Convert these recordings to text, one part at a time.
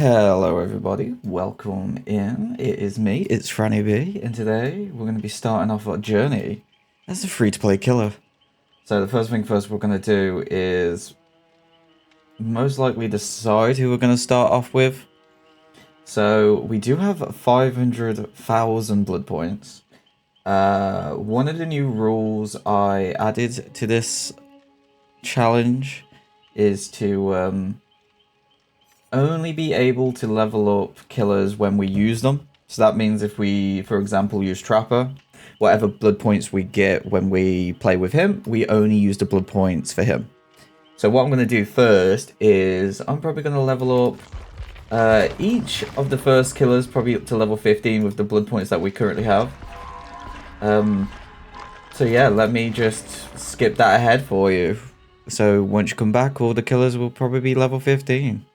Hello everybody, welcome in. It is me, it's Franny B, and today we're going to be starting off our journey as a free-to-play killer. So the first thing first we're going to do is most likely decide who we're going to start off with. So we do have 500,000 blood points. One of the new rules I added to this challenge is to only be able to level up killers when we use them. So that means if we, for example, use Trapper, whatever blood points we get when we play with him, we only use the blood points for him. So what I'm going to do first is I'm probably going to level up each of the first killers probably up to level 15 with the blood points that we currently have. So yeah, let me just skip that ahead for you. So once you come back, all the killers will probably be level 15.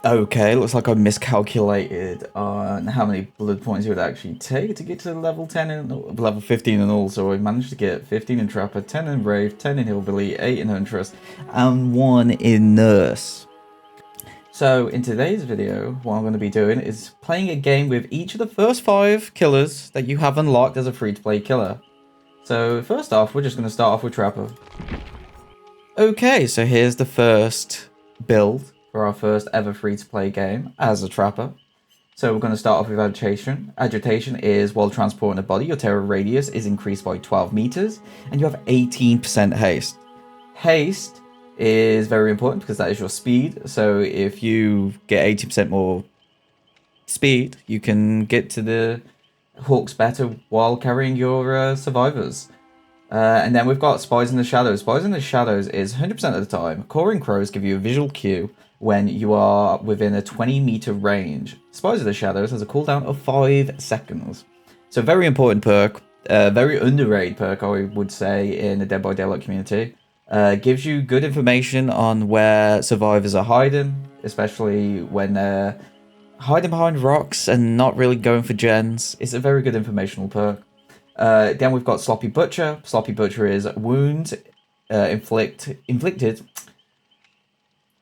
Okay, looks like I miscalculated on how many blood points it would actually take to get to level 10 and level 15 and all. So I managed to get 15 in Trapper, 10 in Wraith, 10 in Hillbilly, 8 in Huntress, and 1 in Nurse. So in today's video, what I'm going to be doing is playing a game with each of the first 5 killers that you have unlocked as a free-to-play killer. So first off, we're just going to start off with Trapper. Okay, so here's the first build for our first ever free-to-play game as a Trapper. So we're going to start off with Agitation. Agitation is while transporting a body, your terror radius is increased by 12 meters, and you have 18% haste. Haste is very important because that is your speed, so if you get 80% more speed, you can get to the hooks better while carrying your survivors. And then we've got Spies in the Shadows. Spies in the Shadows is 100% of the time. Cawing crows give you a visual cue when you are within a 20-meter range. Spies in the Shadows has a cooldown of 5 seconds. So very important perk. Very underrated perk, I would say, in the Dead by Daylight community. Gives you good information on where survivors are hiding, especially when they're hiding behind rocks and not really going for gens. It's a very good informational perk. Then we've got Sloppy Butcher. Sloppy Butcher is wounds inflicted.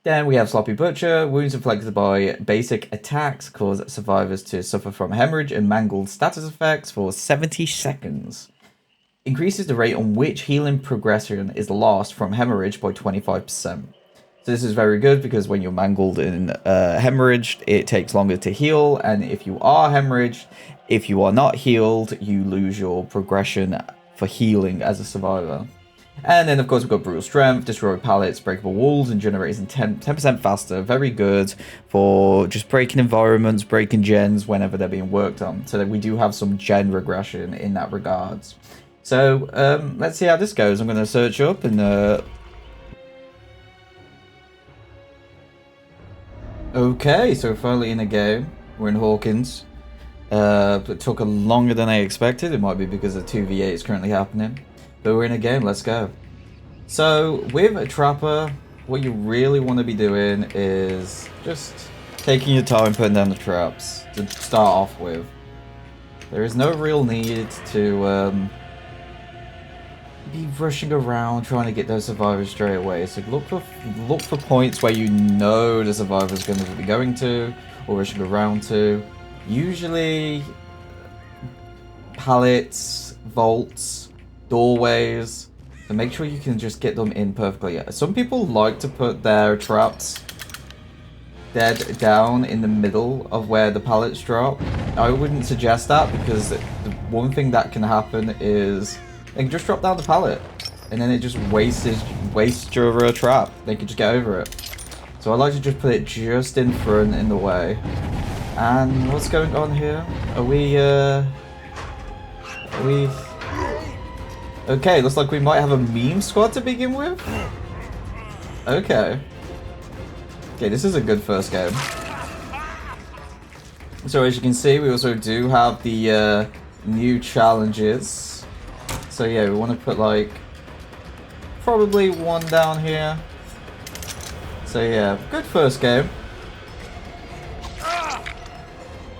Then we have Sloppy Butcher. Wounds inflicted by basic attacks cause survivors to suffer from hemorrhage and mangled status effects for 70 seconds. Increases the rate on which healing progression is lost from hemorrhage by 25%. So this is very good because when you're mangled and hemorrhaged, it takes longer to heal. And if you are hemorrhaged, if you are not healed, you lose your progression for healing as a survivor. And then, of course, we've got Brutal Strength, Destroy Pallets, Breakable Walls, and generates 10% faster. Very good for just breaking environments, breaking gens whenever they're being worked on. So that we do have some gen regression in that regards. So, let's see how this goes. I'm going to search up and... Okay, so we're finally in a game. We're in Hawkins. It took longer than I expected. It might be because the 2v8 is currently happening. But we're in a game, let's go. So, with a Trapper, what you really want to be doing is just taking your time putting down the traps to start off with. There is no real need to be rushing around trying to get those survivors straight away. So look for points where you know the survivor's going to be going to or rushing around to. Usually pallets, vaults, doorways, so make sure you can just get them in perfectly. Some people like to put their traps dead down in the middle of where the pallets drop. I wouldn't suggest that because the one thing that can happen is they can just drop down the pallet and then it just wastes your trap. They can just get over it. So I like to just put it just in front in the way. And what's going on here? Are we okay, looks like we might have a meme squad to begin with. Okay. Okay, this is a good first game. So as you can see, we also do have the new challenges. So yeah, we want to put like probably one down here. So yeah, good first game.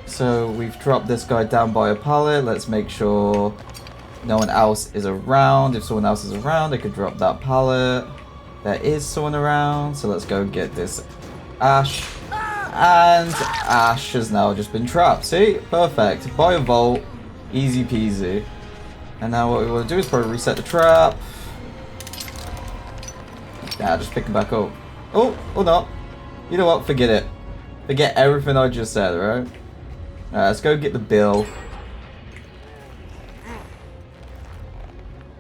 So we've dropped this guy down by a pallet. Let's make sure no one else is around. If someone else is around, they could drop that pallet. There is someone around, so let's go get this Ash. And Ash has now just been trapped. See? Perfect. By a vault. Easy peasy. And now what we want to do is probably reset the trap. Nah, just pick him back up. Oh, or not. You know what? Forget it. Forget everything I just said, right? Alright, let's go get the bill.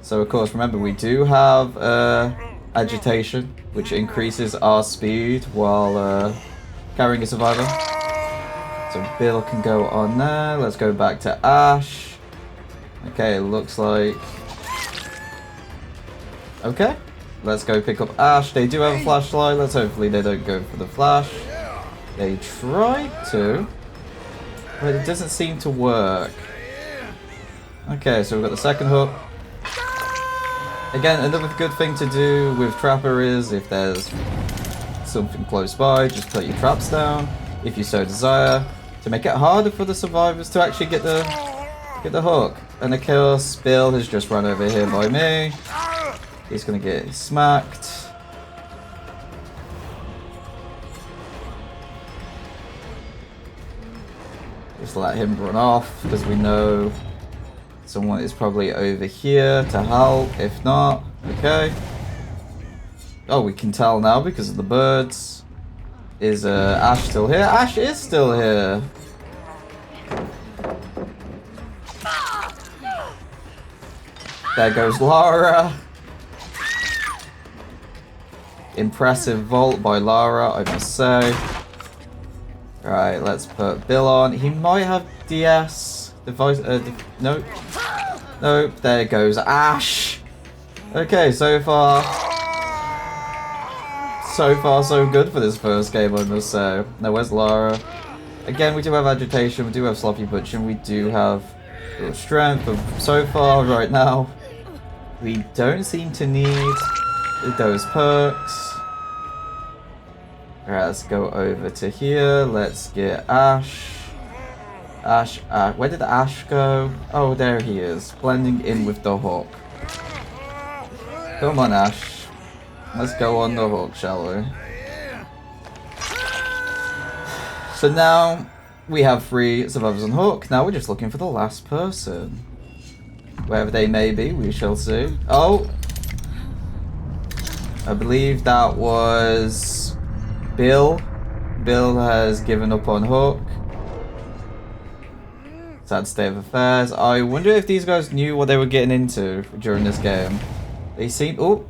So, of course, remember, we do have agitation, which increases our speed while carrying a survivor. So, Bill can go on there. Let's go back to Ash. Okay, it looks like... Okay. Let's go pick up Ash. They do have a flashlight. Let's hopefully they don't go for the flash. They tried to, but it doesn't seem to work. Okay, so we've got the second hook. Again, another good thing to do with Trapper is if there's something close by, just put your traps down, if you so desire, to make it harder for the survivors to actually get the hook. And of course, Bill has just run over here by me. He's gonna get smacked. Just let him run off, because we know someone is probably over here to help. If not, okay. Oh, we can tell now because of the birds. Is Ash still here? Ash is still here. There goes Lara. Impressive vault by Lara, I must say. Right, let's put Bill on. He might have DS. Device. Nope. Nope. There goes Ash. Okay, so far so good for this first game, I must say. Now, where's Lara? Again, we do have agitation. We do have sloppy butch, and we do have strength. But so far, right now, we don't seem to need those perks. Alright, let's go over to here. Let's get Ash. Ash, where did Ash go? Oh, there he is. Blending in with the hook. Come on, Ash. Let's go on the hook, shall we? So now, we have 3 survivors on hook. Now we're just looking for the last person. Wherever they may be, we shall see. Oh! I believe that was... Bill. Bill has given up on hook. Sad state of affairs. I wonder if these guys knew what they were getting into during this game. They seem... Oh,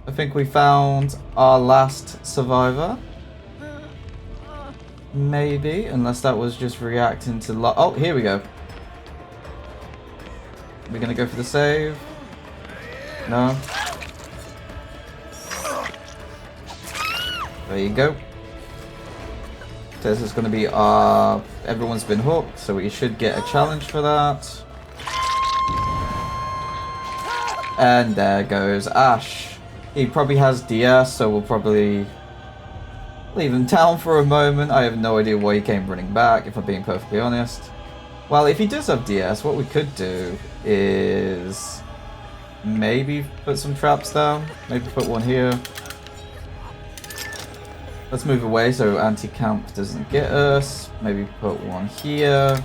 I think we found our last survivor. Maybe, unless that was just reacting to... Oh, here we go. We're gonna go for the save. No. There you go. This is going to be our... Everyone's been hooked, so we should get a challenge for that. And there goes Ash. He probably has DS, so we'll probably leave him down for a moment. I have no idea why he came running back, if I'm being perfectly honest. Well, if he does have DS, what we could do is maybe put some traps down. Maybe put one here. Let's move away so anti-camp doesn't get us. Maybe put one here.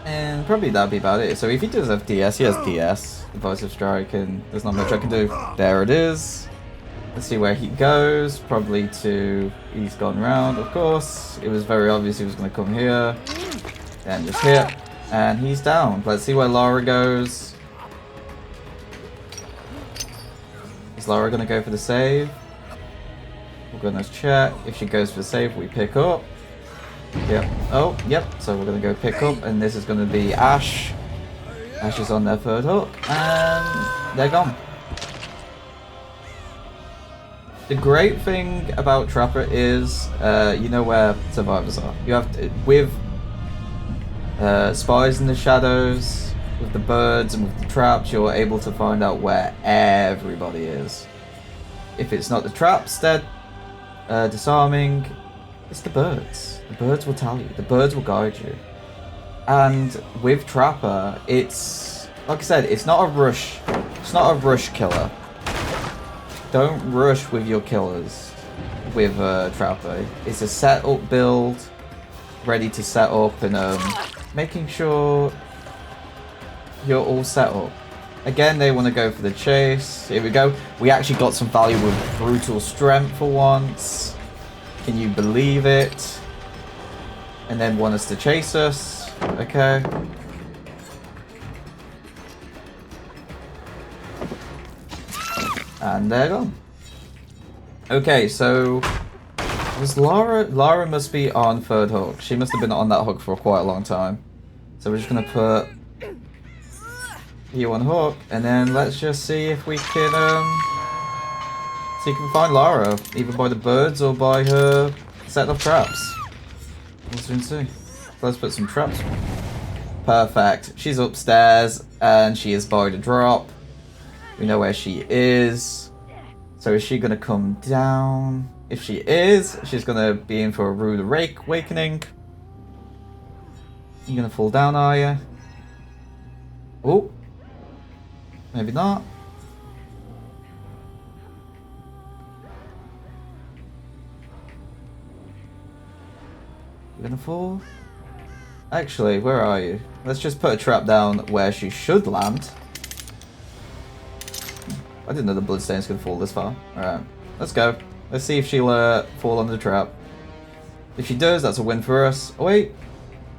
And probably that'd be about it. So if he does have DS, he has DS. Divisive strike, and there's not much I can do. There it is. Let's see where he goes. Probably to... He's gone round, of course. It was very obvious he was going to come here. Then just hit. And he's down. Let's see where Lara goes. Is Lara going to go for the save? We're going to check. If she goes for the save, we pick up. Yep. Oh, yep. So we're going to go pick up. And this is going to be Ash. Ash is on their third hook. And they're gone. The great thing about Trapper is, you know where survivors are. You have to, with spies in the shadows, with the birds and with the traps, you're able to find out where everybody is. If it's not the traps that disarming, it's the birds. The birds will tell you. The birds will guide you. And with Trapper, it's, like I said, it's not a rush. It's not a rush killer. Don't rush with your killers with Trapper. It's a set-up build, ready to set up and making sure you're all set up. Again, they want to go for the chase. Here we go. We actually got some value with Brutal Strength for once. Can you believe it? And then want us to chase us. Okay. And they're gone. Okay, so was Lara must be on third hook. She must have been on that hook for quite a long time. So we're just gonna put you on hook, and then let's just see if we can find Lara, either by the birds or by her set of traps. We'll soon see. Let's put some traps. Perfect. She's upstairs and she is by the drop. We know where she is. So is she going to come down? If she is, she's going to be in for a rude awakening. You going to fall down, are you? Oh. Maybe not. You're going to fall? Actually, where are you? Let's just put a trap down where she should land. I didn't know the bloodstains could fall this far. Alright, let's go. Let's see if she'll fall under the trap. If she does, that's a win for us. Oh wait.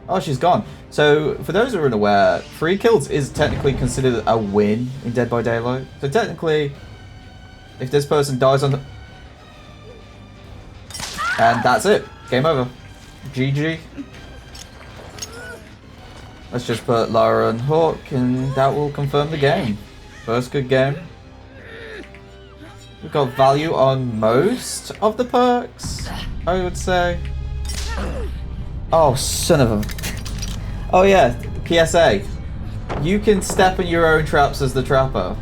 Oh, she's gone. So, for those who are unaware, 3 kills is technically considered a win in Dead by Daylight. So technically, if this person dies on the... And that's it. Game over. GG. Let's just put Lara on hook and that will confirm the game. First good game. We've got value on most of the perks, I would say. Oh, son of a... Oh yeah, PSA. You can step in your own traps as the Trapper.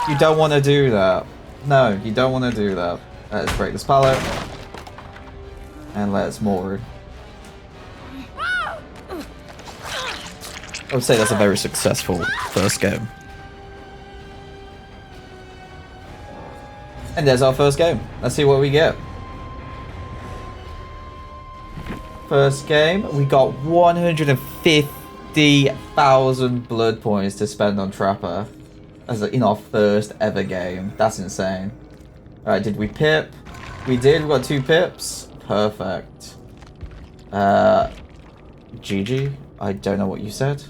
You don't want to do that. No, you don't want to do that. Let's break this pallet. And let's moor. I would say that's a very successful first game. And there's our first game. Let's see what we get. First game, we got 150,000 blood points to spend on Trapper as in our first ever game. That's insane. Alright, did we pip? We did. We got 2 pips. Perfect. GG. I don't know what you said,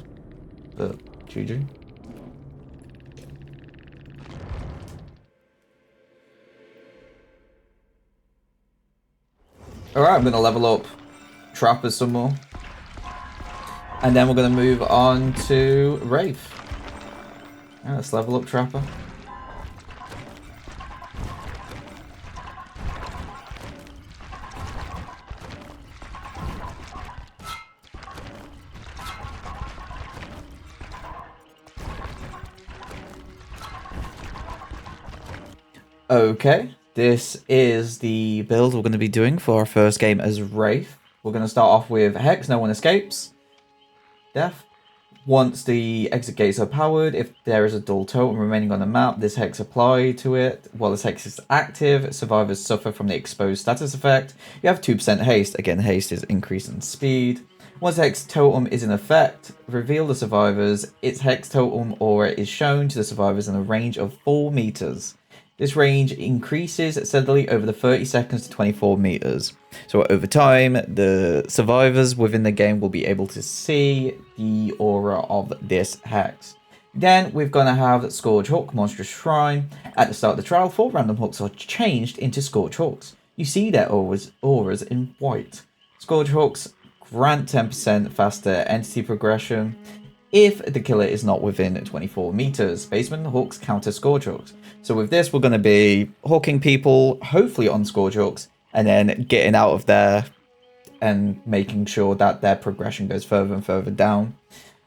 but GG. Alright, I'm going to level up Trapper some more. And then we're going to move on to Wraith. Yeah, let's level up Trapper. Okay. This is the build we're going to be doing for our first game as Wraith. We're going to start off with Hex, no one escapes. Death. Once the exit gates are powered, if there is a dull totem remaining on the map, this Hex applied to it. While this Hex is active, survivors suffer from the exposed status effect. You have 2% haste. Again, haste is increase in speed. Once the Hex totem is in effect, reveal the survivors. Its Hex totem aura is shown to the survivors in a range of 4 meters. This range increases steadily over the 30 seconds to 24 meters. So over time, the survivors within the game will be able to see the aura of this hex. Then we're going to have Scourge Hook, Monstrous Shrine. At the start of the trial, 4 random hooks are changed into Scourge Hooks. You see their auras in white. Scourge Hooks grant 10% faster entity progression if the killer is not within 24 meters. Basement hooks counter Scourge Hooks. So with this, we're going to be hooking people, hopefully on Scourge Hooks, and then getting out of there and making sure that their progression goes further and further down.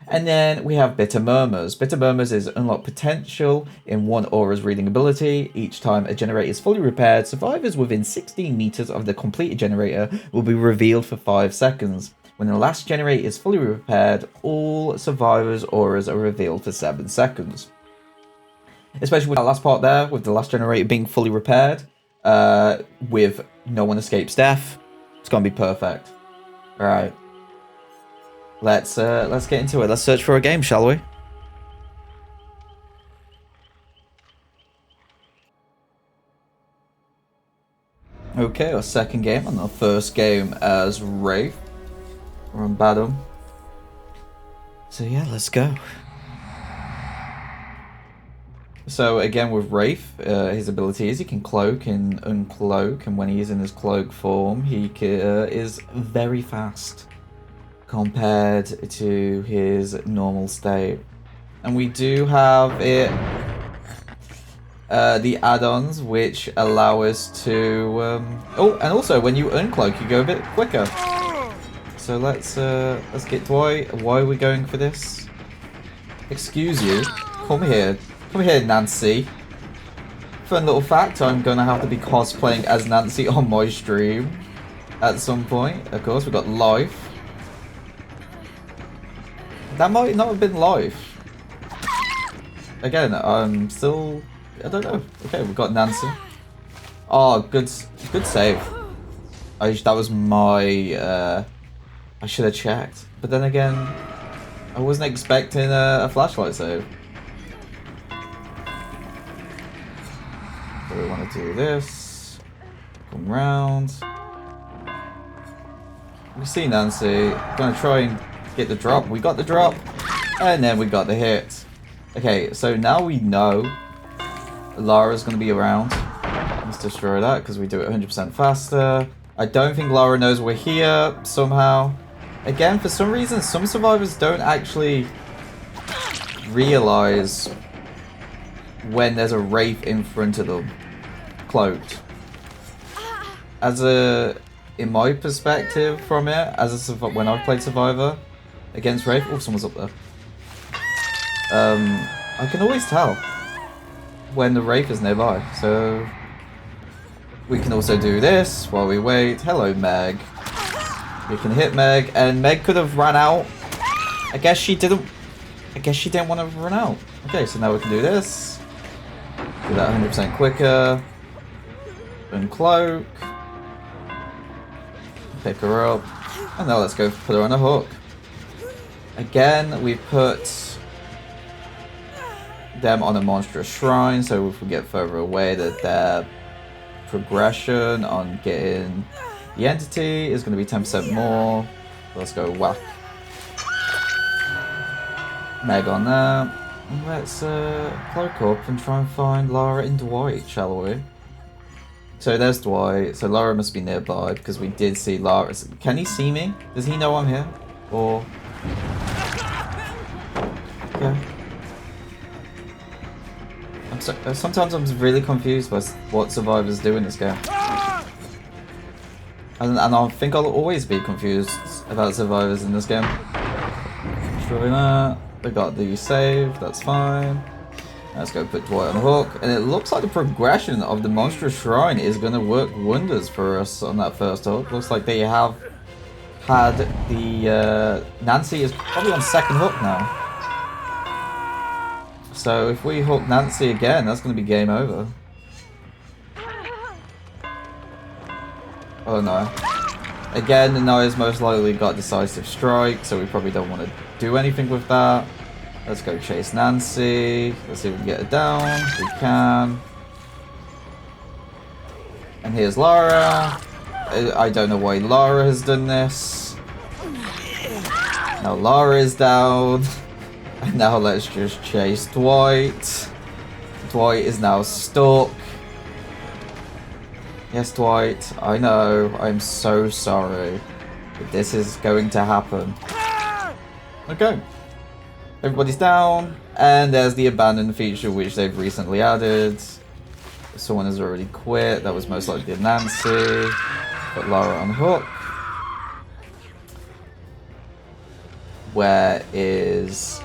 And then we have Bitter Murmurs. Bitter Murmurs is unlocked potential in one aura's reading ability. Each time a generator is fully repaired, survivors within 16 meters of the completed generator will be revealed for 5 seconds. When the last generator is fully repaired, all survivors' auras are revealed for 7 seconds. Especially with that last part there, with the last generator being fully repaired, with no one escapes death, it's gonna be perfect. Alright. Let's get into it. Let's search for a game, shall we? Okay, our second game and our first game as Wraith. We're on Badum. So yeah, let's go. So again with Wraith, his ability is he can cloak and uncloak, and when he is in his cloak form, he is very fast compared to his normal state. And we do have it, the add-ons which allow us to, oh, and also when you uncloak, you go a bit quicker. So let's get why are we going for this? Excuse you, come here, Nancy. Fun little fact: I'm gonna have to be cosplaying as Nancy on my stream at some point. Of course, we've got life. That might not have been life. Again, I'm still, I don't know. Okay, we've got Nancy. Oh, good save. That was my. I should have checked, but then again, I wasn't expecting a flashlight save. So we want to do this. Come round. We see Nancy. Gonna try and get the drop. We got the drop, and then we got the hit. Okay, so now we know Lara's gonna be around. Let's destroy that because we do it 100% faster. I don't think Lara knows we're here somehow. Again, for some reason, some survivors don't actually realize when there's a Wraith in front of them, cloaked. In my perspective from it, when I've played Survivor against Wraith, oh, someone's up there. I can always tell when the Wraith is nearby, so we can also do this while we wait. Hello, Meg. We can hit Meg, and Meg could have run out. I guess she didn't want to run out. Okay, so now we can do this. Do that 100% quicker. Uncloak. Pick her up. And now let's go put her on a hook. Again, we put them on a monstrous shrine, so if we get further away, that their progression on getting the entity is going to be 10% more. Let's go whack Meg on there. Let's cloak up and try and find Lara and Dwight, shall we? So there's Dwight. So Lara must be nearby because we did see Lara. Can he see me? Does he know I'm here? Or... okay. Sometimes I'm really confused by what survivors do in this game. And I think I'll always be confused about survivors in this game. Destroy that. They got the save, that's fine. Let's go put Dwight on the hook. And it looks like the progression of the monstrous shrine is going to work wonders for us on that first hook. Looks like they have had the... Nancy is probably on second hook now. So if we hook Nancy again, that's going to be game over. Oh no. Again, Naya's most likely got decisive strike, so we probably don't want to do anything with that. Let's go chase Nancy. Let's see if we can get her down. We can. And here's Lara. I don't know why Lara has done this. Now Lara is down. And now let's just chase Dwight. Dwight is now stuck. Yes, Dwight, I know. I'm so sorry. But this is going to happen. Okay. Everybody's down. And there's the abandoned feature which they've recently added. Someone has already quit. That was most likely Nancy. Put Lara on hook. Where is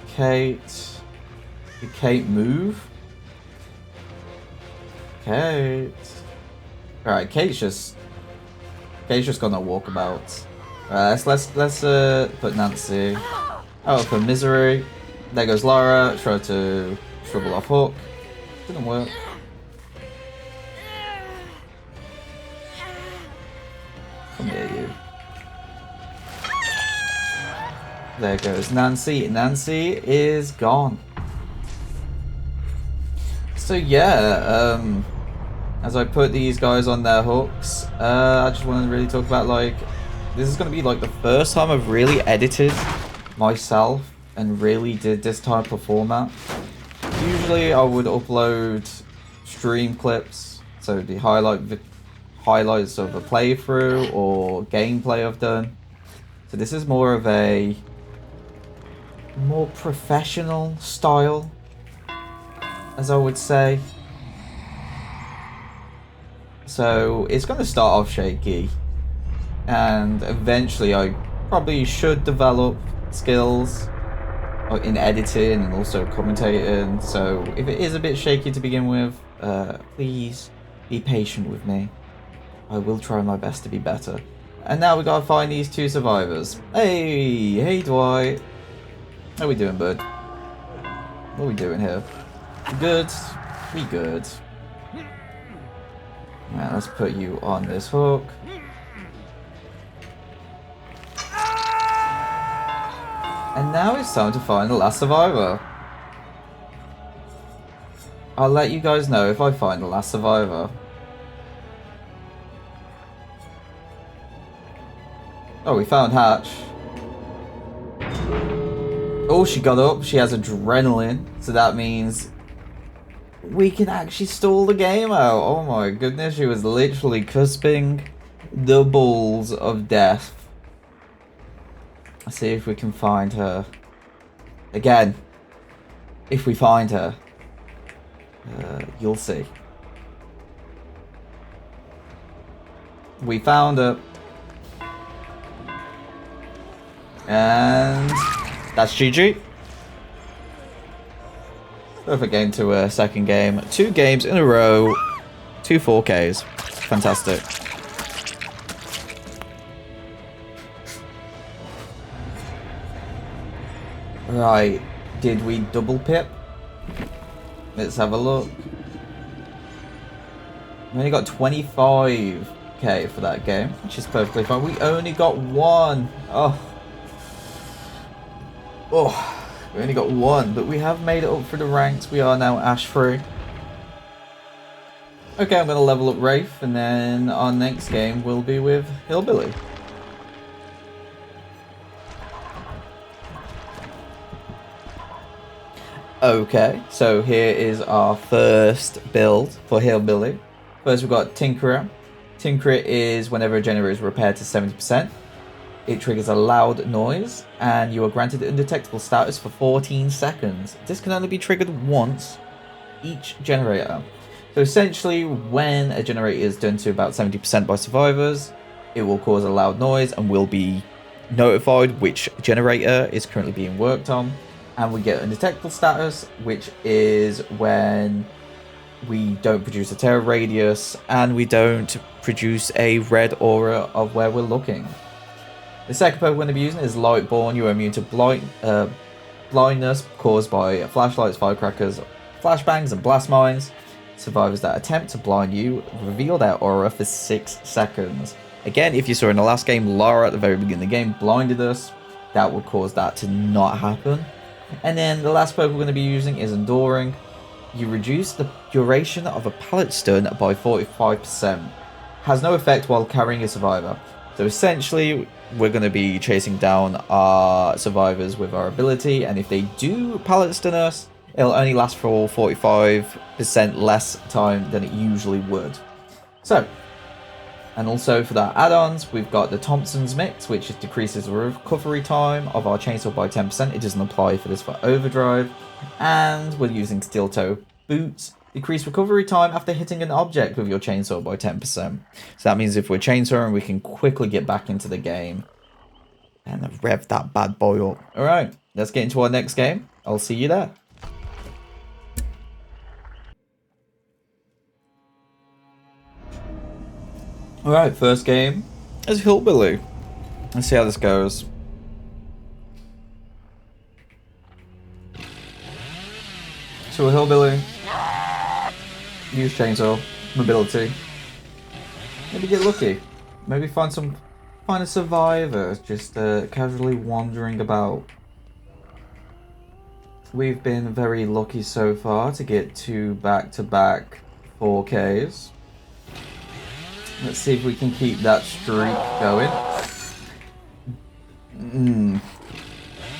Kate? Did Kate move? Kate. Alright, Kate's just gone on walkabout. Let's put Nancy out for misery. There goes Lara. Try to shrivel off hook. Didn't work. Come here, you. There goes Nancy. Nancy is gone. So yeah, as I put these guys on their hooks, I just want to really talk about, like, this is going to be like the first time I've really edited myself and really did this type of format. Usually I would upload stream clips, so the highlights of a playthrough or gameplay I've done. So this is more of a more professional style, as I would say. So it's going to start off shaky, and eventually I probably should develop skills in editing and also commentating. So if it is a bit shaky to begin with, please be patient with me. I will try my best to be better. And now we gotta find these two survivors. Hey Dwight. How we doing, bud? What are we doing here? Good? We good. Now let's put you on this hook. And now it's time to find the last survivor. I'll let you guys know if I find the last survivor. Oh, we found Hatch. Oh, she got up. She has adrenaline. So that means we can actually stall the game out. Oh my goodness. She was literally cusping the balls of death. Let's see if we can find her. Again, if we find her, you'll see. We found her. And that's GG. Perfect game to a second game. 2 games in a row. 2 4Ks. Fantastic. Right. Did we double pip? Let's have a look. We only got 25k for that game, which is perfectly fine. We only got 1. Oh, we only got 1, but we have made it up for the ranks. We are now Ash free. Okay, I'm going to level up Wraith, and then our next game will be with Hillbilly. Okay, so here is our first build for Hillbilly. First we've got Tinkerer. Tinkerer is whenever a generator is repaired to 70%. It triggers a loud noise, and you are granted undetectable status for 14 seconds. This can only be triggered once each generator. So essentially, when a generator is done to about 70% by survivors, it will cause a loud noise and will be notified which generator is currently being worked on. And we get undetectable status, which is when we don't produce a terror radius and we don't produce a red aura of where we're looking. The second Pokemon we're going to be using is Lightborn. You are immune to blindness caused by flashlights, firecrackers, flashbangs, and blast mines. Survivors that attempt to blind you reveal their aura for 6 seconds. Again, if you saw in the last game, Lara at the very beginning of the game blinded us. That would cause that to not happen. And then the last Pokemon we're going to be using is Enduring. You reduce the duration of a pallet stun by 45%. Has no effect while carrying a survivor. So essentially, we're going to be chasing down our survivors with our ability, and if they do pallet stun us, it'll only last for 45% less time than it usually would. So, and also for the add-ons, we've got the Thompson's Mix, which decreases the recovery time of our chainsaw by 10%. It doesn't apply for this for overdrive. And we're using Steel Toe Boots. Decrease recovery time after hitting an object with your chainsaw by 10%. So that means if we're chainsawing, we can quickly get back into the game and rev that bad boy up. Alright, let's get into our next game. I'll see you there. Alright, first game is Hillbilly. Let's see how this goes. So a Hillbilly, use chainsaw, mobility. Maybe get lucky. Maybe find a survivor just casually wandering about. We've been very lucky so far to get 2 back-to-back 4Ks. Let's see if we can keep that streak going.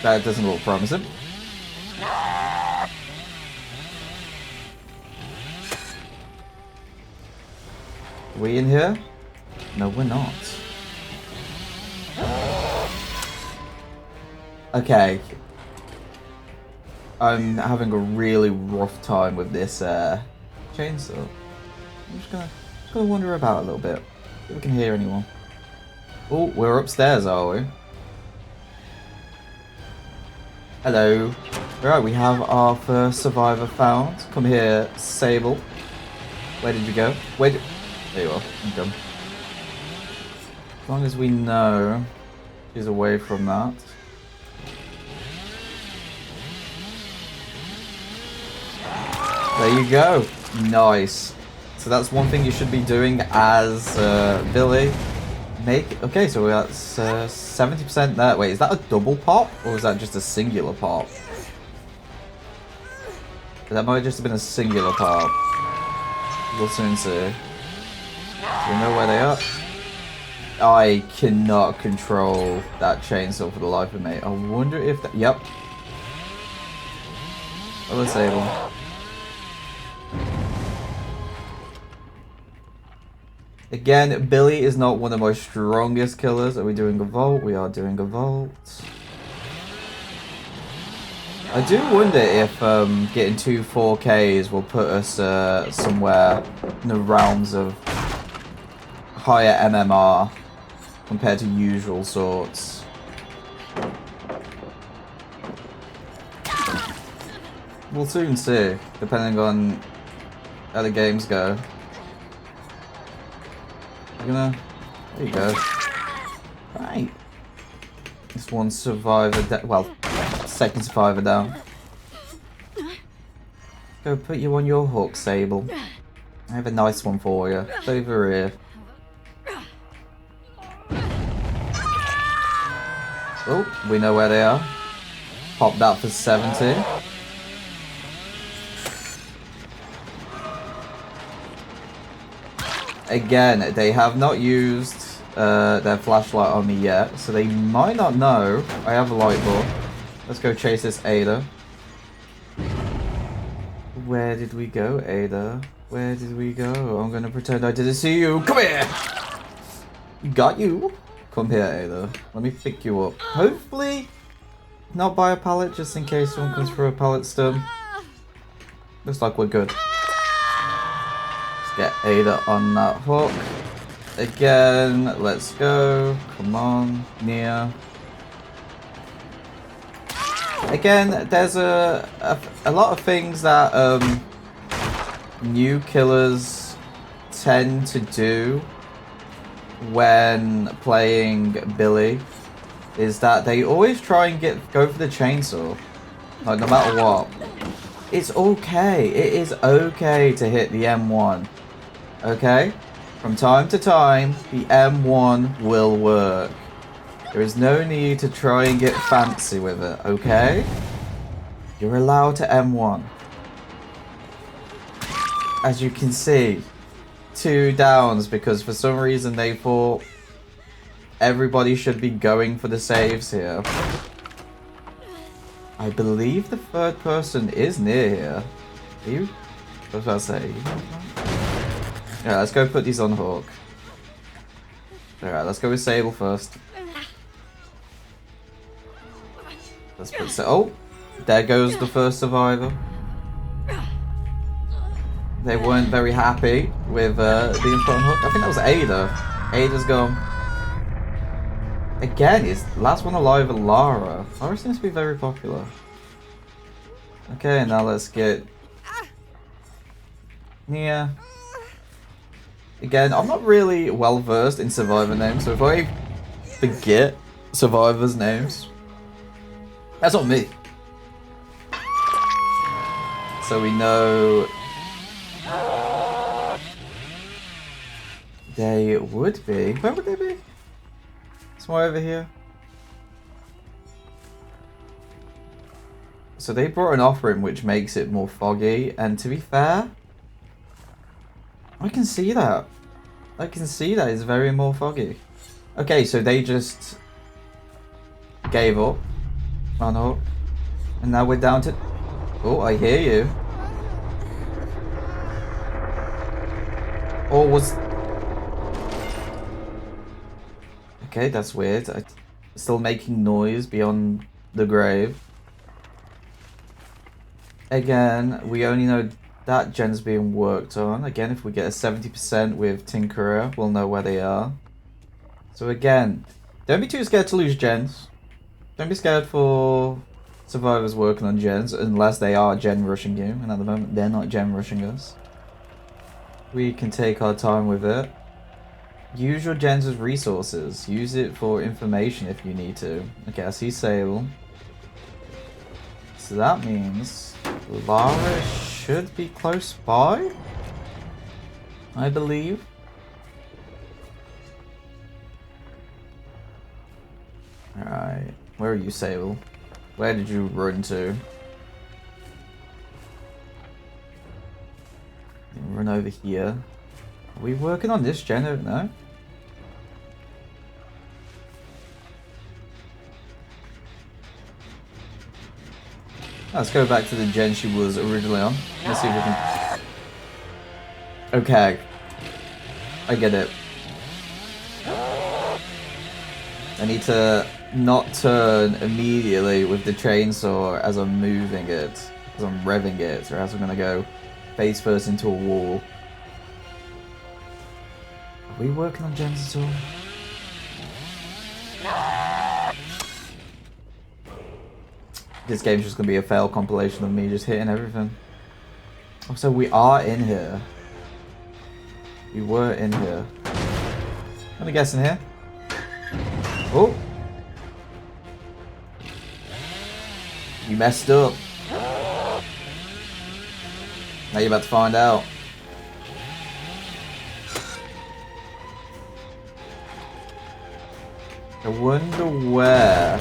That doesn't look promising. We in here? No, we're not. Okay. I'm having a really rough time with this chainsaw. I'm just gonna wander about a little bit. See if we can hear anyone. Oh, we're upstairs, are we? Hello. Right, we have our first survivor found. Come here, Sable. Where did you go? There you are. I'm done. As long as we know she's away from that. There you go. Nice. So that's one thing you should be doing as Billy. Okay, so we're at 70% there. Wait, is that a double pop or is that just a singular pop? That might have just been a singular pop. We'll soon see. Do we know where they are? I cannot control that chainsaw for the life of me. I wonder if that. Yep. Oh, let's able. Again, Billy is not one of my strongest killers. Are we doing a vault? We are doing a vault. I do wonder if getting 2 4Ks will put us somewhere in the realms of higher MMR compared to usual sorts. We'll soon see, depending on how the games go. There you go. Right. This one survivor, well, second survivor down. Go put you on your hook, Sable. I have a nice one for you. It's over here. Oh, we know where they are. Pop that for 70. Again, they have not used their flashlight on me yet, so they might not know I have a light bulb. Let's go chase this Ada. Where did we go, Ada? Where did we go? I'm gonna pretend I didn't see you. Come here! Got you. Come here, Ada. Let me pick you up. Hopefully, not by a pallet, just in case someone comes through a pallet stun. Looks like we're good. Let's get Ada on that hook. Again, let's go. Come on, Nia. Again, there's a lot of things that new killers tend to do when playing Billy is that they always try and go for the chainsaw, like no matter what. It's okay. It is okay to hit the M1. Okay? From time to time, the M1 will work. There is no need to try and get fancy with it, okay? You're allowed to M1. As you can see, 2 downs because for some reason they thought everybody should be going for the saves here. I believe the 3rd person is near here. Are you? What was I about to say? Yeah, let's go put these on Hawk. Alright, let's go with Sable first. Let's put oh, there goes the first survivor. They weren't very happy with being put on Hook. I think that was Ada. Ada's gone. Again, is last one alive Lara. Lara seems to be very popular. Okay, now let's get Nia. Again, I'm not really well versed in survivor names, so if I forget survivors' names, that's on me. So we know they would be. Where would they be? Somewhere over here. So they brought an offering which makes it more foggy, and to be fair, I can see that. I can see that it's very more foggy. Okay, so they just gave up on Hawk. And now we're down to... Oh, I hear you. Or was... Okay, that's weird. Still making noise beyond the grave. Again, we only know that gen's being worked on. Again, if we get a 70% with Tinkerer, we'll know where they are. So again, don't be too scared to lose gens. Don't be scared for survivors working on gens, unless they are gen rushing you. And at the moment, they're not gen rushing us. We can take our time with it. Use your gens as resources. Use it for information if you need to. Okay, I see Sable. So that means Lara should be close by, I believe. Alright, where are you, Sable? Where did you run to? Run over here. Are we working on this gen? No? Let's go back to the gen she was originally on. Let's see if we can... Okay. I get it. I need to not turn immediately with the chainsaw as I'm moving it. As I'm revving it, or else I'm gonna go face first into a wall. Are we working on gens at all? This game's just gonna be a fail compilation of me just hitting everything. Oh, so we are in here. We were in here. Let me guess in here. Oh! You messed up. Now you're about to find out. I wonder where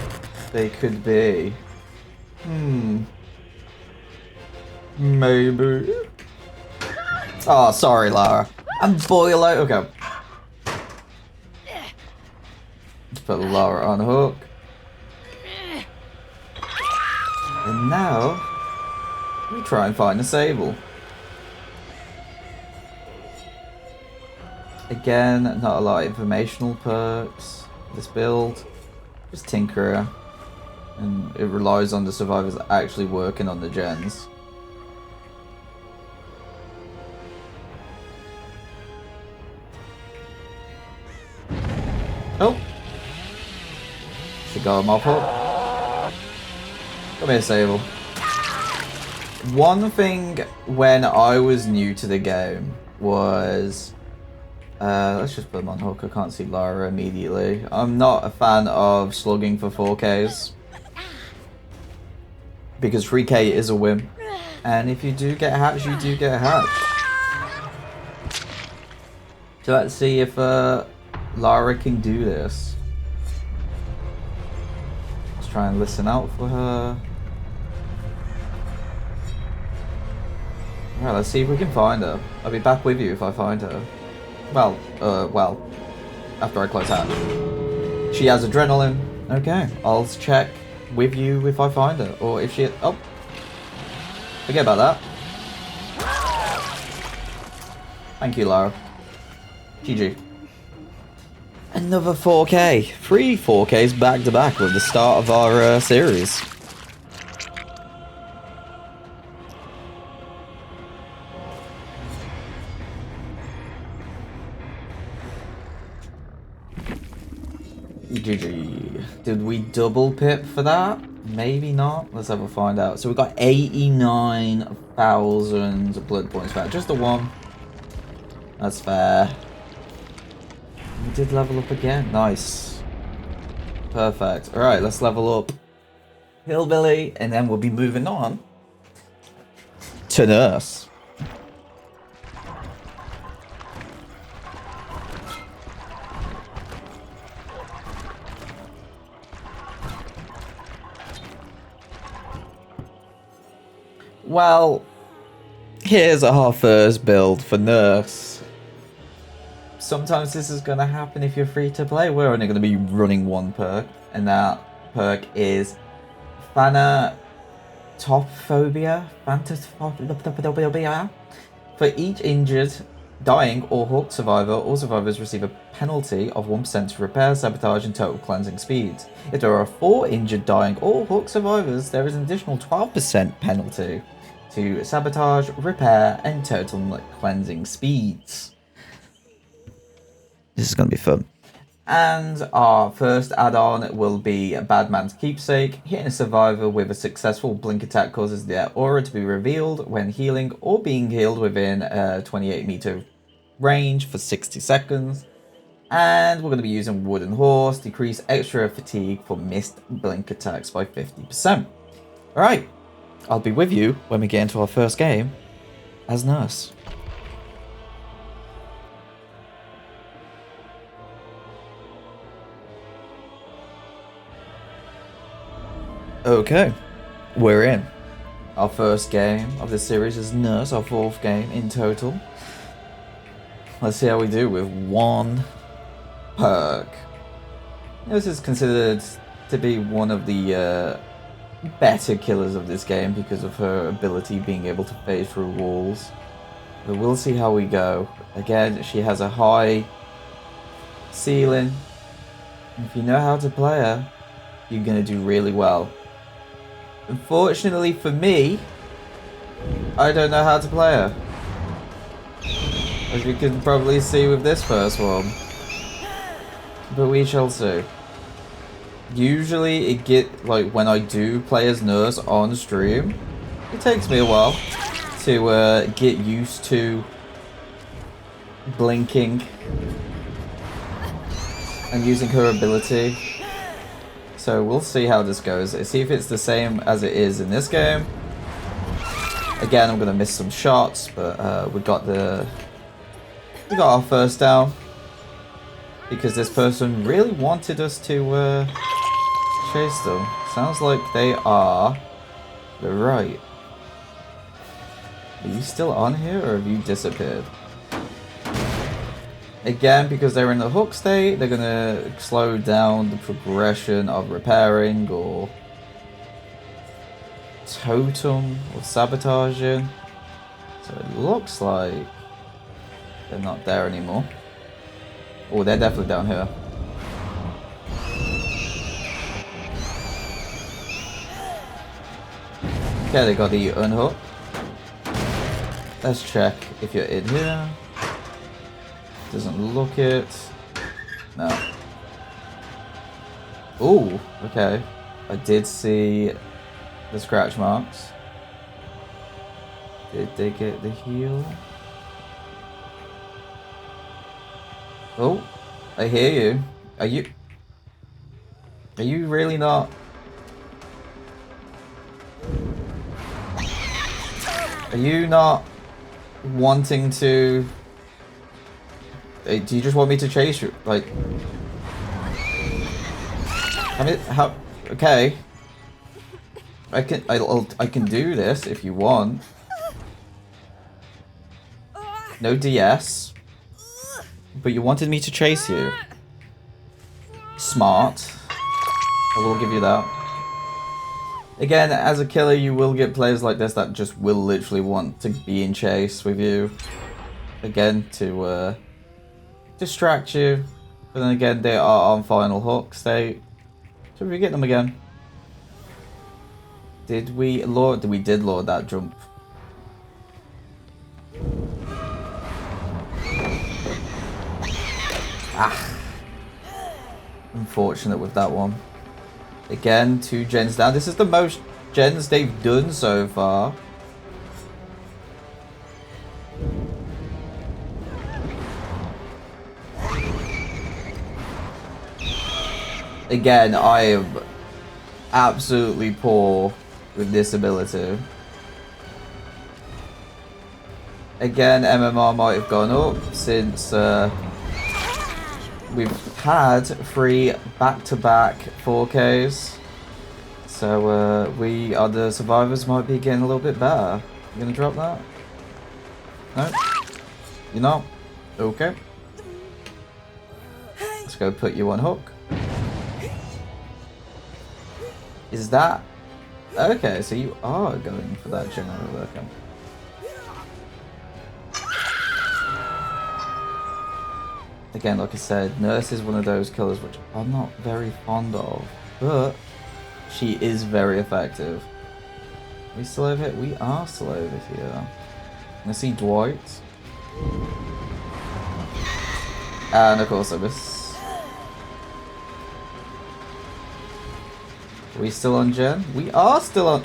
they could be. Maybe. Oh, sorry, Lara. I'm boiling. Okay. Let's put Lara on Hook. And now, we try and find a Sable. Again, not a lot of informational perks. This build, just Tinkerer. And it relies on the survivors actually working on the gens. Oh! Should go him off up. Come here, Sable. One thing when I was new to the game was... let's just put him on Hook. I can't see Lara immediately. I'm not a fan of slugging for 4Ks. Because 3K is a win. And if you do get hatched, you do get hatched. So let's see if Lara can do this. Let's try and listen out for her. Alright, let's see if we can find her. I'll be back with you if I find her. Well, after I close out. She has adrenaline. Okay, I'll check with you if I find her. Or if she... Oh. Forget about that. Thank you, Lara. GG. Another 4K. 3 4Ks back to back with the start of our series. GG. Did we double pip for that? Maybe not. Let's have a find out. So we got 89,000 blood points for that. Just the one. That's fair. We did level up again. Nice. Perfect. Alright, let's level up Hillbilly, and then we'll be moving on to Nurse. Well, here's our first build for Nurse. Sometimes this is going to happen if you're free to play. We're only going to be running one perk, and that perk is Thanatophobia. For each injured, dying, or hooked survivor, all survivors receive a penalty of 1% to repair, sabotage, and total cleansing speeds. If there are 4 injured, dying, or hooked survivors, there is an additional 12% penalty to sabotage, repair, and total cleansing speeds. This is going to be fun. And our first add-on will be Bad Man's Keepsake. Hitting a survivor with a successful blink attack causes their aura to be revealed when healing or being healed within a 28-meter range for 60 seconds. And we're going to be using Wooden Horse. Decrease extra fatigue for missed blink attacks by 50%. Alright. I'll be with you when we get into our first game as Nurse. Okay, we're in. Our first game of the series is Nurse, our 4th game in total. Let's see how we do with one perk. This is considered to be one of the better killers of this game because of her ability being able to phase through walls. But we'll see how we go. Again, she has a high ceiling. If you know how to play her, you're going to do really well. Unfortunately for me, I don't know how to play her. As you can probably see with this first one. But we shall see. Usually when I do play as Nurse on stream, it takes me a while to get used to blinking and using her ability. So we'll see how this goes. See if it's the same as it is in this game. Again, I'm gonna miss some shots, but we got our first down because this person really wanted us to chase them. Sounds like they are the right. Are you still on here or have you disappeared? Again, because they're in the hook state, they're gonna slow down the progression of repairing or totem or sabotaging. So it looks like they're not there anymore. Oh, they're definitely down here. Okay, they got the unhook. Let's check if you're in here. Doesn't look it. No. Ooh, okay. I did see the scratch marks. Did they get the heal? Oh, I hear you. Are you really not? Are you not wanting to? Do you just want me to chase you? Like, I mean, how? Okay, I can do this if you want. No DS. But you wanted me to chase you. Smart. I will give you that. Again, as a killer, you will get players like this that just will literally want to be in chase with you. Again, to distract you. But then again, they are on final hook state. So we get them again. Did we lord? We did lord that jump. Ah. Unfortunate with that one. Again, 2 gens down. This is the most gens they've done so far. Again, I am absolutely poor with this ability. Again, MMR might have gone up since we've had 3 back-to-back 4Ks. So we are the survivors might be getting a little bit better. You gonna drop that? No? You're not? Okay. Let's go put you on hook. Is that... Okay, so you are going for that general worker. Again, like I said, Nurse is one of those killers which I'm not very fond of, but she is very effective. Are we still over here? We are still over here. I see Dwight. And of course I miss. Are we still on gen? We are still on...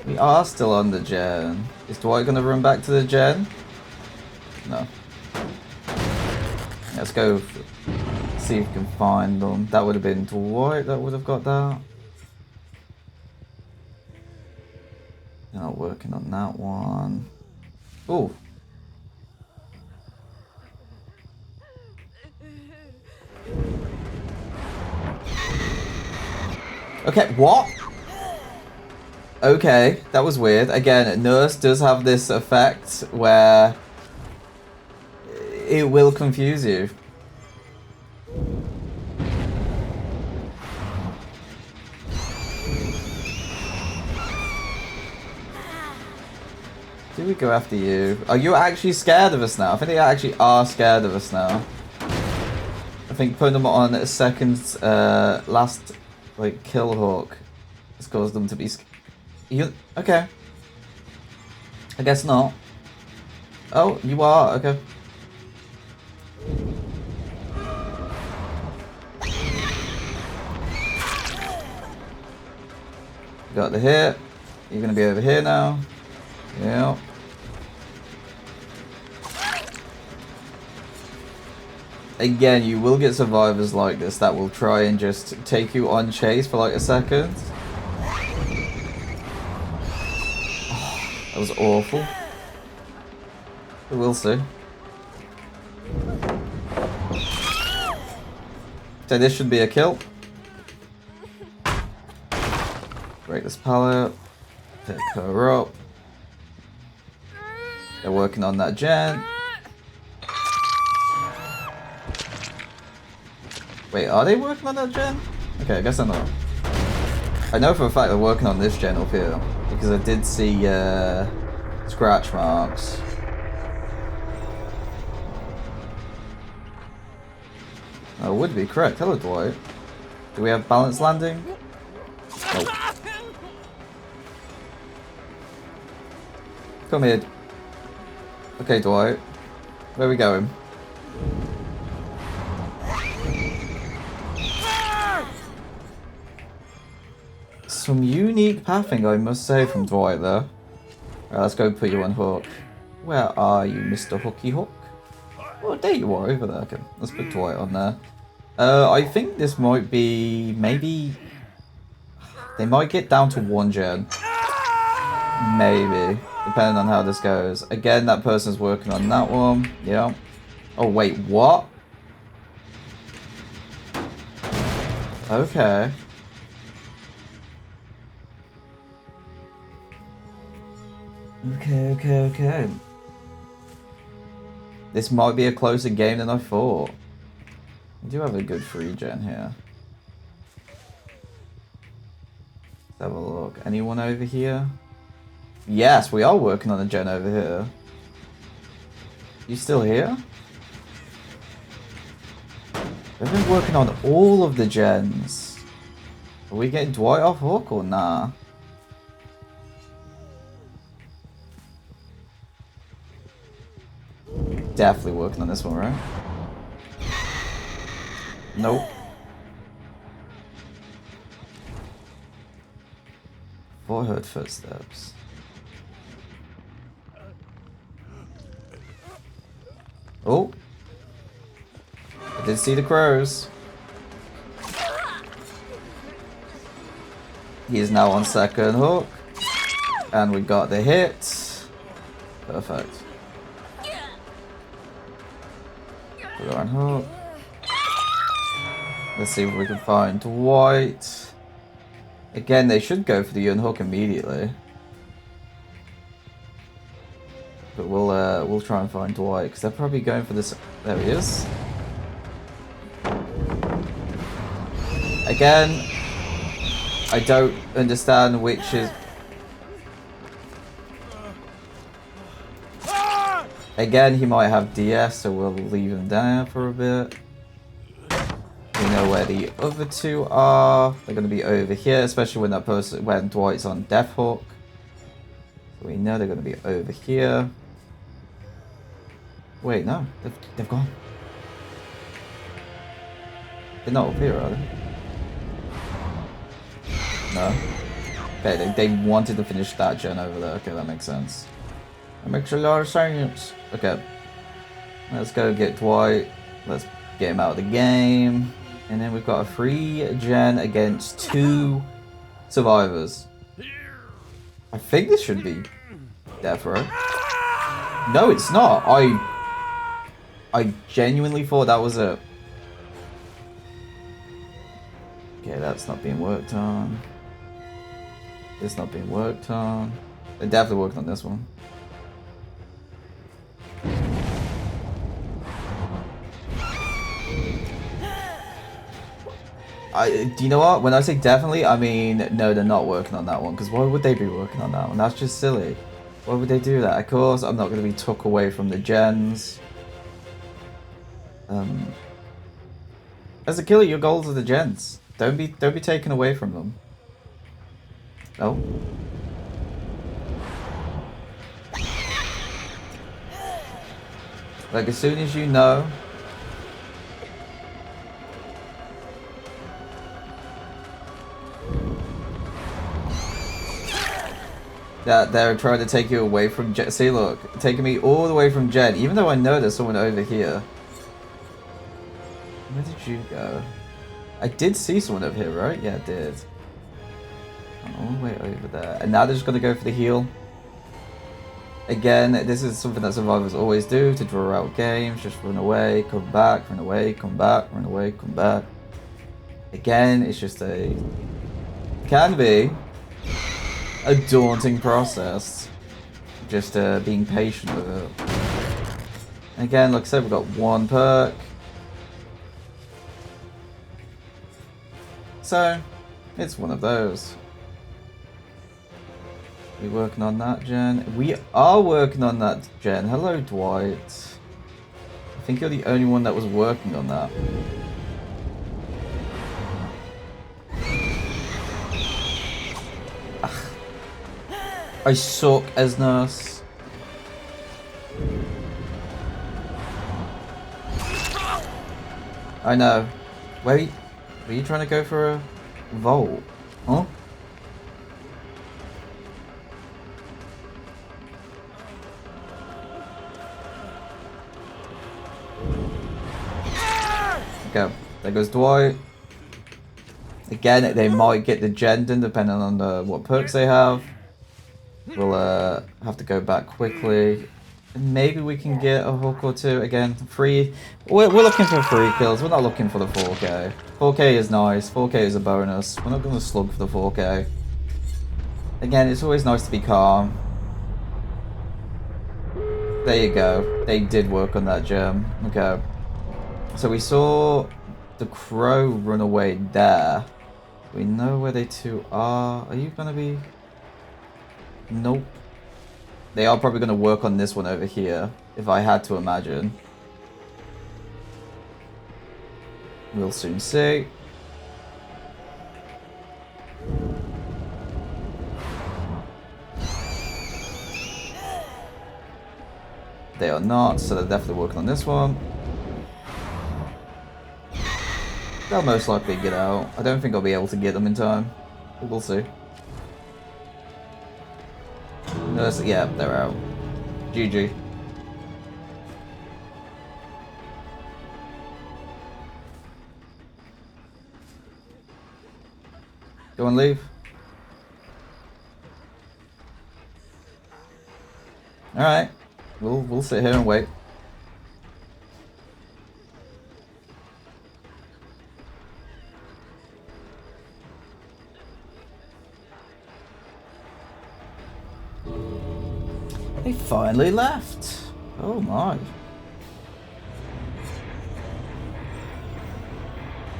We are still on the gen. Is Dwight gonna run back to the gen? No. Let's go see if we can find them. That would have been Dwight that would have got that. They're not working on that one. Ooh. Okay, what? Okay, that was weird. Again, Nurse does have this effect where it will confuse you. Do we go after you? Are you actually scared of us now? I think they actually are scared of us now. I think putting them on a second last like kill hook has caused them to be okay. I guess not. Oh, you are, okay. Got the hit. You're gonna be over here now. Yeah. Again, you will get survivors like this that will try and just take you on chase for like a second. Oh, that was awful. But we'll see. So this should be a kill. Break this pallet. Pick her up. They're working on that gen. Wait, are they working on that gen? Okay, I guess I'm not. I know for a fact they're working on this gen up here. Because I did see scratch marks. That would be correct. Hello, Dwight. Do we have balanced landing? Oh. Come here. Okay, Dwight. Where are we going? Some unique pathing, I must say, from Dwight there. Right, let's go put you on hook. Where are you, Mr. Hooky Hook? Oh, there you are, over there. Okay, let's put Dwight on there. I think this might be... maybe... They might get down to 1 gen. Maybe. Depending on how this goes. Again, that person's working on that one. Yeah. Oh, wait, what? Okay. Okay. This might be a closer game than I thought. We do have a good free gen here. Let's have a look. Anyone over here? Yes, we are working on a gen over here. You still here? We've been working on all of the gens. Are we getting Dwight off hook or nah? Definitely working on this one, right? Nope. Thought I heard footsteps. Oh. I did see the crows. He is now on second hook. And we got the hit. Perfect. Put it on hook. Let's see if we can find Dwight. Again, they should go for the unhook immediately. But we'll try and find Dwight, because they're probably going for this. There he is. Again, I don't understand which is. Again, he might have DS, so we'll leave him there for a bit. We know where the other two are. They're going to be over here, especially when Dwight's on Death Hook. So we know they're going to be over here. Wait, no, they've gone. They're not up here, are they? No. Okay, they wanted to finish that gen over there. Okay, that makes sense. That makes a lot of sense. Okay. Let's go get Dwight. Let's get him out of the game. And then we've got a free gen against 2 survivors. I think this should be Death Row. No, it's not. I genuinely thought that was it. Okay, that's not being worked on. It's not being worked on. They're definitely working on this one. Do you know what? When I say definitely, I mean, no, they're not working on that one. Because why would they be working on that one? That's just silly. Why would they do that? Of course, I'm not going to be took away from the gens. As a killer, your goals are the gens. Don't be taken away from them. No. Like, as soon as you know that they're trying to take you away from Jen. See, look, taking me all the way from Jen, even though I know there's someone over here. Where did you go? I did see someone over here, right? Yeah, I did. All the way over there. And now they're just going to go for the heal. Again, this is something that survivors always do to draw out games. Just run away, come back, run away, come back, run away, come back. Again, it's just can be a daunting process. Just being patient with it. Again, like I said, we've got 1 perk. So, it's one of those. We working on that gen? We are working on that gen. Hello, Dwight. I think you're the only one that was working on that. Ugh. I suck as nurse. I know. Wait, were you trying to go for a vault? Huh? Okay, there goes Dwight. Again, they might get the gen done depending on what perks they have. We'll have to go back quickly. Maybe we can get a hook or 2 again. Free. We're looking for 3 kills. We're not looking for the 4K. 4K is nice. 4K is a bonus. We're not going to slug for the 4K. Again, it's always nice to be calm. There you go. They did work on that gem. Okay. So we saw the crow run away there. We know where they two are. Are you gonna be... Nope. They are probably gonna work on this one over here, if I had to imagine. We'll soon see. They are not, so they're definitely working on this one. They'll most likely get out. I don't think I'll be able to get them in time. But we'll see. No, yeah, they're out. GG. Go and leave. Alright. We'll sit here and wait. They finally left. Oh my.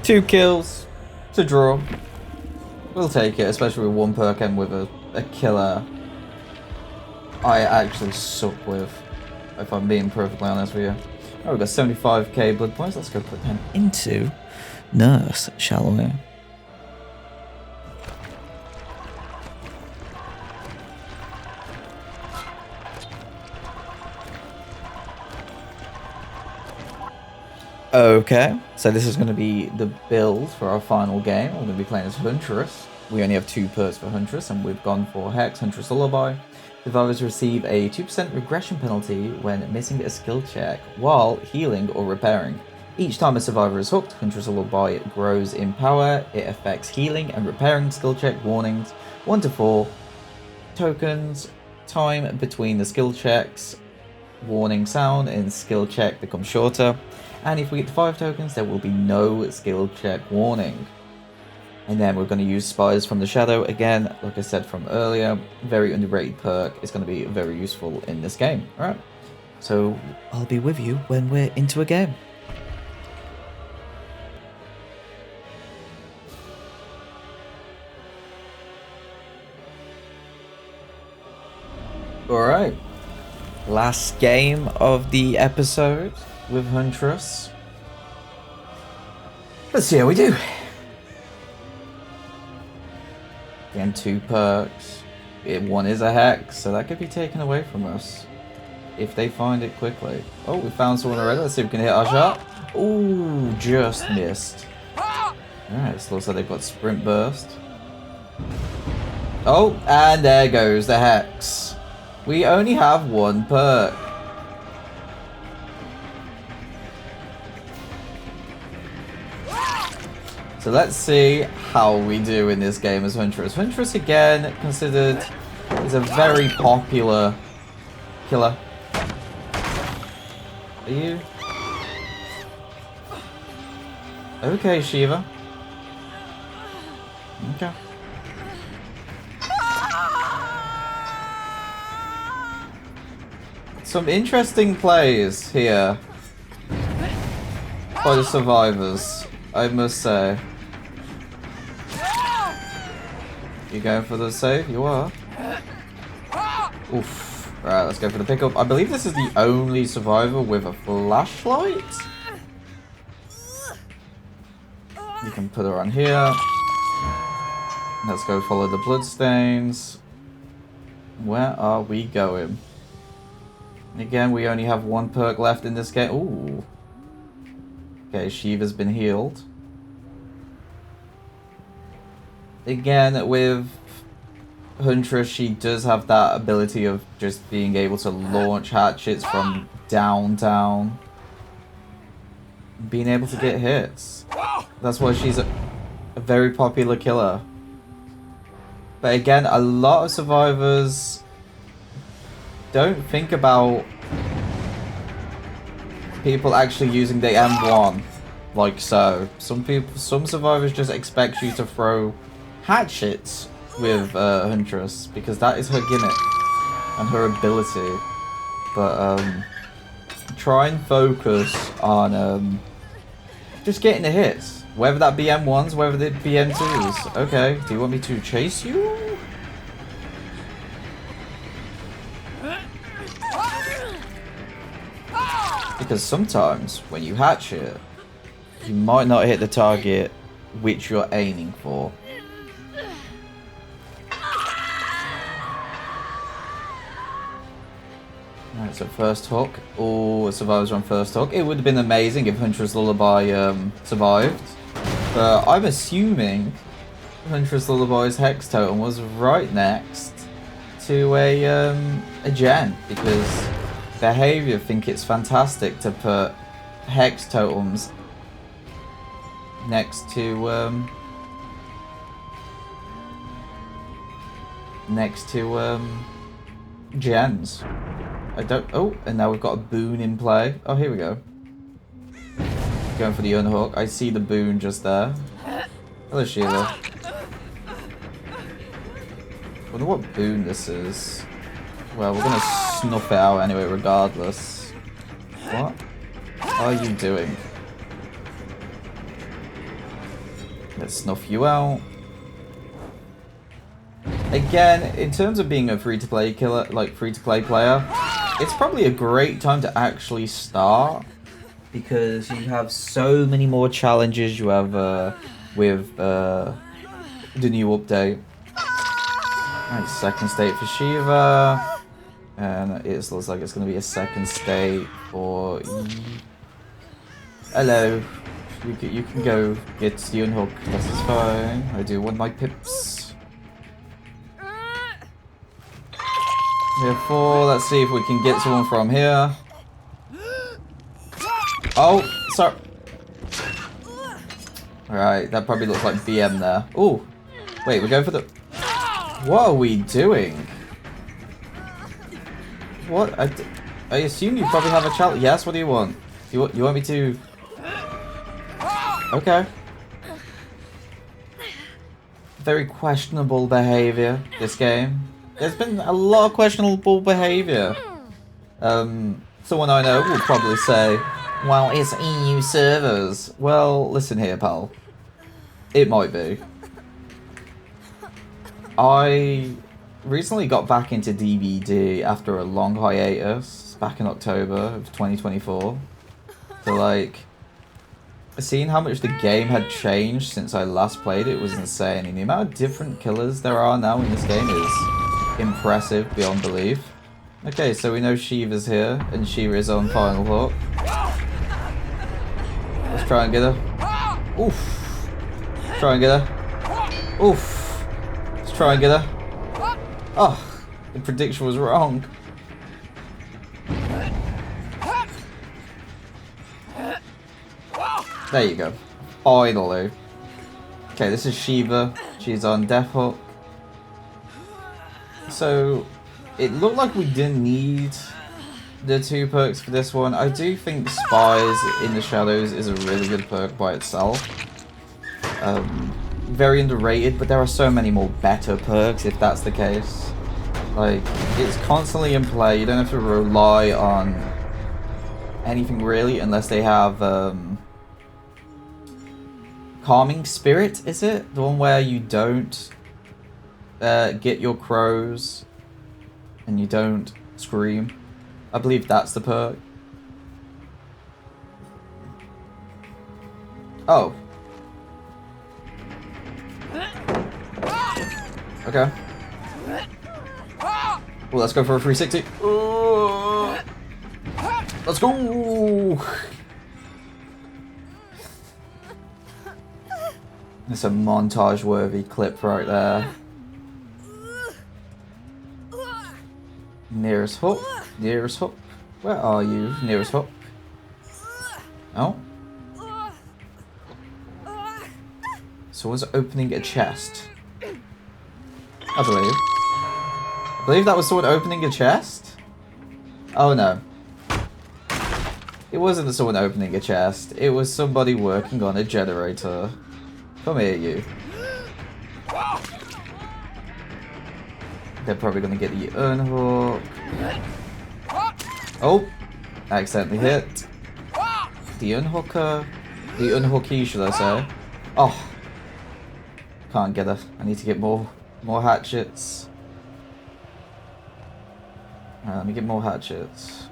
2 kills to draw. We'll take it, especially with 1 perk and with a killer I actually suck with, if I'm being perfectly honest with you. Oh, we've got 75k blood points. Let's go put them into Nurse, shall we? Okay, so this is going to be the build for our final game. We're going to be playing as Huntress. We only have 2 perks for Huntress, and we've gone for Hex, Huntress Lullaby. Survivors receive a 2% regression penalty when missing a skill check while healing or repairing. Each time a survivor is hooked, Huntress Lullaby grows in power. It affects healing and repairing skill check warnings 1 to 4 tokens. Time between the skill checks, warning sound, and skill check becomes shorter. And if we get 5 tokens, there will be no skill check warning. And then we're going to use Spies from the Shadow. Again, like I said from earlier, very underrated perk. It's going to be very useful in this game. Alright, so I'll be with you when we're into a game. Alright, last game of the episode with Huntress. Let's see how we do. Again, 2 perks. 1 is a hex, so that could be taken away from us if they find it quickly. Oh, we found someone already. Let's see if we can hit our shot. Ooh, just missed. Alright, this looks like they've got sprint burst. Oh, and there goes the hex. We only have 1 perk. So let's see how we do in this game as Huntress. Huntress, again, considered is a very popular killer. Are you? Okay, Shiva. Okay. Some interesting plays here by the survivors, I must say. You going for the save? You are. Oof. Right, let's go for the pickup. I believe this is the only survivor with a flashlight. You can put her on here. Let's go follow the bloodstains. Where are we going? Again, we only have 1 perk left in this game. Ooh. Okay, Shiva's been healed. Again, with Huntress, she does have that ability of just being able to launch hatchets from downtown. Being able to get hits. That's why she's a very popular killer. But again, a lot of survivors don't think about people actually using the M1 like so. Some survivors just expect you to throw hatchets with Huntress because that is her gimmick and her ability. but try and focus on just getting the hits. Whether that be M1s, whether they be M2s. Okay, do you want me to chase you? Because sometimes when you hatch it, you might not hit the target which you're aiming for. Alright, so first hook. Oh, survivors on first hook. It would have been amazing if Huntress Lullaby survived. But I'm assuming Huntress Lullaby's Hex Totem was right next to a gen, because Behavior think it's fantastic to put Hex Totems next to gens. I don't. Oh, and now we've got a boon in play. Oh, here we go. Going for the unhook. I see the boon just there. Hello, Sheila. Wonder what boon this is. Well, we're gonna snuff it out anyway, regardless. What are you doing? Let's snuff you out. Again, in terms of being a free-to-play killer, like free-to-play player, it's probably a great time to actually start, because you have so many more challenges you have with the new update. Right, second state for Shiva. And it looks like it's going to be a second state for... Hello. You can go get the unhook. This is fine. I do want my pips. Therefore, let's see if we can get someone from here. Oh, sorry. Alright, that probably looks like BM there. Oh, wait, we're going for the... What are we doing? What? I assume you probably have a challenge. Yes, what do you want? You want me to... Okay. Very questionable behavior, this game. There's been a lot of questionable behavior. Someone I know will probably say, well, it's EU servers. Well, listen here, pal. It might be. I recently got back into DVD after a long hiatus back in October of 2024. So, like, seeing how much the game had changed since I last played it was insane. And the amount of different killers there are now in this game is impressive beyond belief. Okay, so we know Shiva's here, and Shiva is on final hook. Let's try and get her. Oof. Let's try and get her. Oof. Let's try and get her. Oh, the prediction was wrong. There you go. Finally. Okay, this is Shiva. She's on death hook. So, it looked like we didn't need the 2 perks for this one. I do think Spies in the Shadows is a really good perk by itself. Very underrated, but there are so many more better perks if that's the case. Like, it's constantly in play. You don't have to rely on anything really unless they have Calming Spirit, is it? The one where you don't get your crows and you don't scream. I believe that's the perk. Oh. Okay. Well, let's go for a 360. Let's go! It's a montage-worthy clip right there. Nearest hook. Nearest hook. Where are you? Nearest hook. Oh. Someone's opening a chest. I believe that was someone opening a chest? Oh no. It wasn't someone opening a chest. It was somebody working on a generator. Come here, you. They're probably gonna get the unhook. Oh, accidentally hit. The unhooker. The unhooky, should I say. Oh. Can't get her. I need to get more hatchets. Alright, let me get more hatchets.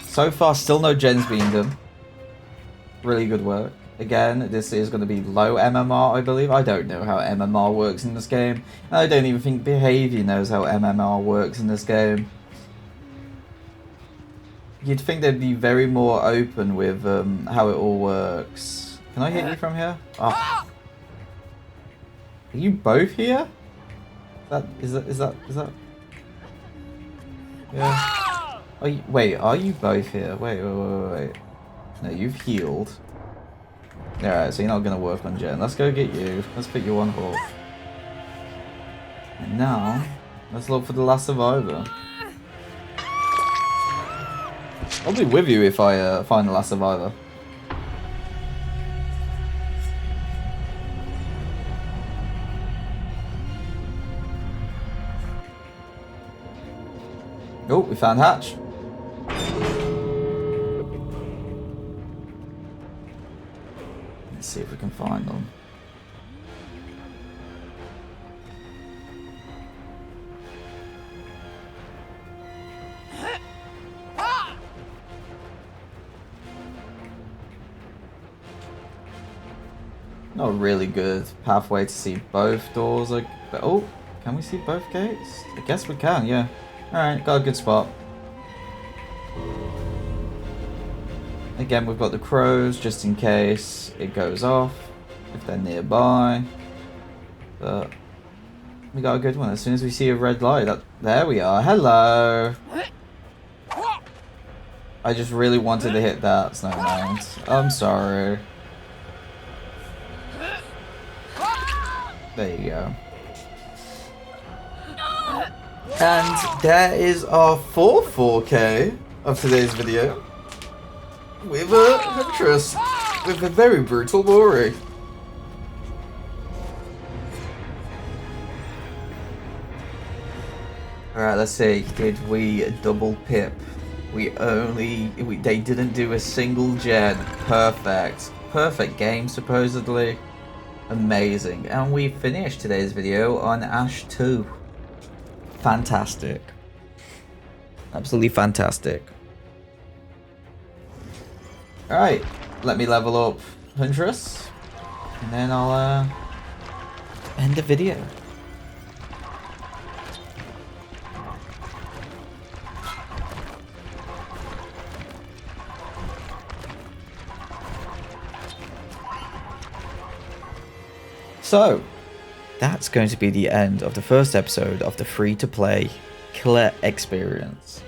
So far, still no gens being done. Really good work. Again, this is going to be low MMR, I believe. I don't know how MMR works in this game. And I don't even think Behavior knows how MMR works in this game. You'd think they'd be very more open with how it all works. Can I hit you from here? Oh. Are you both here? Is that? Yeah. Wait, are you both here? Wait. No, you've healed. Alright, so you're not going to work on Jen. Let's go get you. Let's put you on hold. And now, let's look for the last survivor. I'll be with you if I find the last survivor. Oh, we found Hatch. Let's see if we can find them. Not a really good pathway to see both doors. Like, oh, can we see both gates? I guess we can, yeah. Alright, got a good spot. Again, we've got the crows just in case it goes off, if they're nearby. But we got a good one. As soon as we see a red light, there we are. Hello! I just really wanted to hit that snowman. I'm sorry. There you go. And that is our 4K of today's video. With a Huntress. With a very brutal Mori. Alright, let's see. Did we double pip? They didn't do a single gen. Perfect. Perfect game, supposedly. Amazing. And we finished today's video on Ash 2. Fantastic. Absolutely fantastic. Alright, let me level up Huntress, and then I'll end the video. So, that's going to be the end of the first episode of the free-to-play Killer Experience.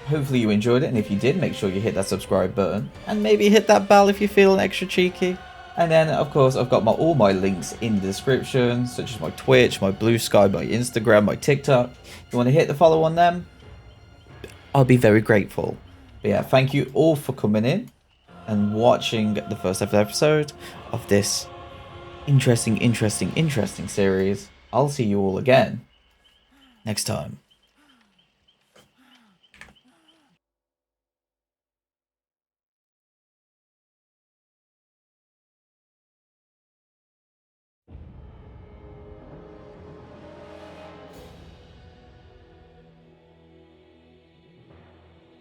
Hopefully you enjoyed it, and if you did, make sure you hit that subscribe button, and maybe hit that bell if you're feeling extra cheeky. And then, of course, I've got all my links in the description, such as my Twitch, my Blue Sky, my Instagram, my TikTok. If you want to hit the follow on them, I'll be very grateful. But yeah, thank you all for coming in and watching the first episode of this interesting series. I'll see you all again next time.